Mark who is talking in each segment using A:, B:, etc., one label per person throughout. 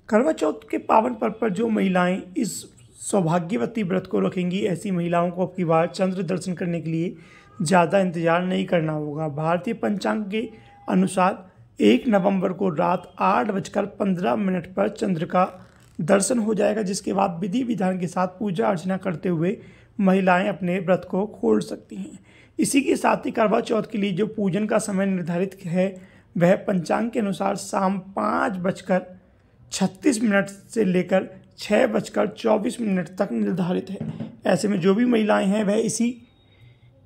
A: करवा चौथ के पावन पर्व पर जो महिलाएं इस सौभाग्यवती व्रत को रखेंगी, ऐसी महिलाओं को अब की बार चंद्र दर्शन करने के लिए ज़्यादा इंतजार नहीं करना होगा। भारतीय पंचांग के अनुसार 1 नवंबर को रात 8:15 पर चंद्र का दर्शन हो जाएगा, जिसके बाद विधि विधान के साथ पूजा अर्चना करते हुए महिलाएं अपने व्रत को खोल सकती हैं। इसी के साथ ही करवा चौथ के लिए जो पूजन का समय निर्धारित है वह पंचांग के अनुसार शाम 5:36 से लेकर 6:24 तक निर्धारित है। ऐसे में जो भी महिलाएं हैं वह इसी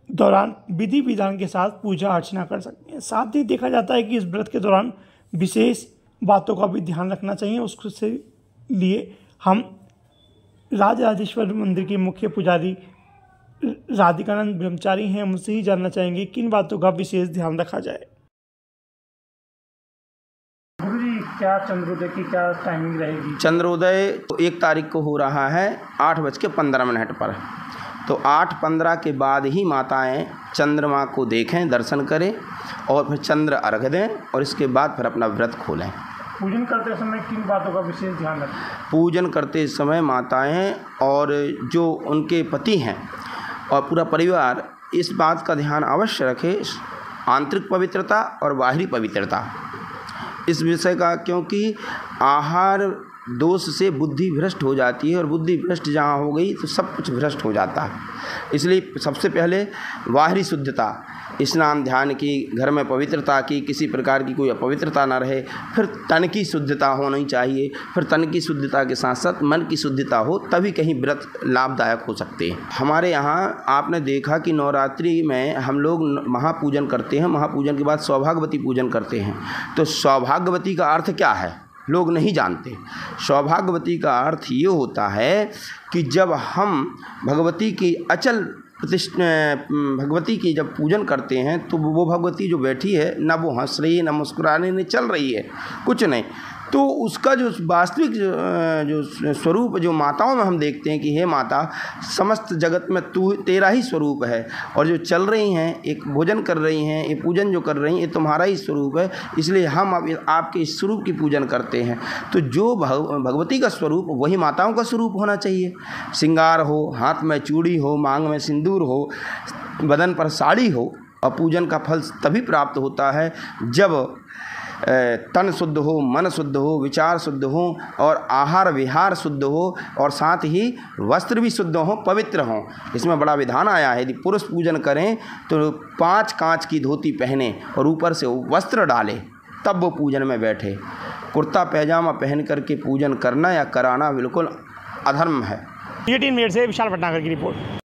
A: दौरान विधि विधान के साथ पूजा अर्चना कर सकती हैं। साथ ही देखा जाता है कि इस व्रत के दौरान विशेष बातों का भी ध्यान रखना चाहिए। उसके लिए हम राजराजेश्वर मंदिर के मुख्य पुजारी राधिकानंद ब्रह्मचारी हैं, उनसे ही जानना चाहेंगे किन बातों का विशेष ध्यान रखा जाए। गुरुजी, क्या चंद्रोदय की क्या टाइमिंग रहेगी?
B: चंद्रोदय 1 तारीख को हो रहा है 8:15 पर। तो 8:15 के बाद ही माताएं चंद्रमा को देखें, दर्शन करें और फिर चंद्र अर्घ दें और इसके बाद फिर अपना व्रत खोलें।
A: पूजन करते समय किन बातों का विशेष ध्यान रखें?
B: पूजन करते समय माताएं और जो उनके पति हैं और पूरा परिवार इस बात का ध्यान अवश्य रखे, आंतरिक पवित्रता और बाहरी पवित्रता इस विषय का, क्योंकि आहार दोष से बुद्धि भ्रष्ट हो जाती है और बुद्धि भ्रष्ट जहाँ हो गई तो सब कुछ भ्रष्ट हो जाता है। इसलिए सबसे पहले बाहरी शुद्धता, स्नान ध्यान की, घर में पवित्रता की, किसी प्रकार की कोई अपवित्रता न रहे। फिर तन की शुद्धता होनी चाहिए। फिर तन की शुद्धता के साथ साथ मन की शुद्धता हो, तभी कहीं व्रत लाभदायक हो सकते हैं। हमारे यहाँ आपने देखा कि नवरात्रि में हम लोग महापूजन करते हैं। महापूजन के बाद सौभाग्यवती पूजन करते हैं। तो सौभाग्यवती का अर्थ क्या है लोग नहीं जानते। सौभाग्यवती का अर्थ ये होता है कि जब हम भगवती की अचल भगवती की जब पूजन करते हैं तो वो भगवती जो बैठी है, ना वो हंस रही है, ना मुस्कुराने नहीं चल रही है, कुछ नहीं, तो उसका जो वास्तविक जो स्वरूप जो माताओं में हम देखते हैं कि हे माता, समस्त जगत में तू तेरा ही स्वरूप है और जो चल रही हैं, एक भोजन कर रही हैं, ये पूजन जो कर रही हैं, ये तुम्हारा ही स्वरूप है, इसलिए हम अब आपके इस स्वरूप की पूजन करते हैं। तो जो भगवती का स्वरूप वही माताओं का स्वरूप होना चाहिए। श्रृंगार हो, हाथ में चूड़ी हो, मांग में सिंदूर हो, बदन पर साड़ी हो। और पूजन का फल तभी प्राप्त होता है जब तन शुद्ध हो, मन शुद्ध हो, विचार शुद्ध हो और आहार विहार शुद्ध हो और साथ ही वस्त्र भी शुद्ध हो, पवित्र हो। इसमें बड़ा विधान आया है, यदि पुरुष पूजन करें तो 5 कांच की धोती पहने और ऊपर से वस्त्र डाले, तब वो पूजन में बैठे। कुर्ता पैजामा पहन करके पूजन करना या कराना बिल्कुल अधर्म है।
A: ये 3 मिनट से विशाल भटनागर की रिपोर्ट।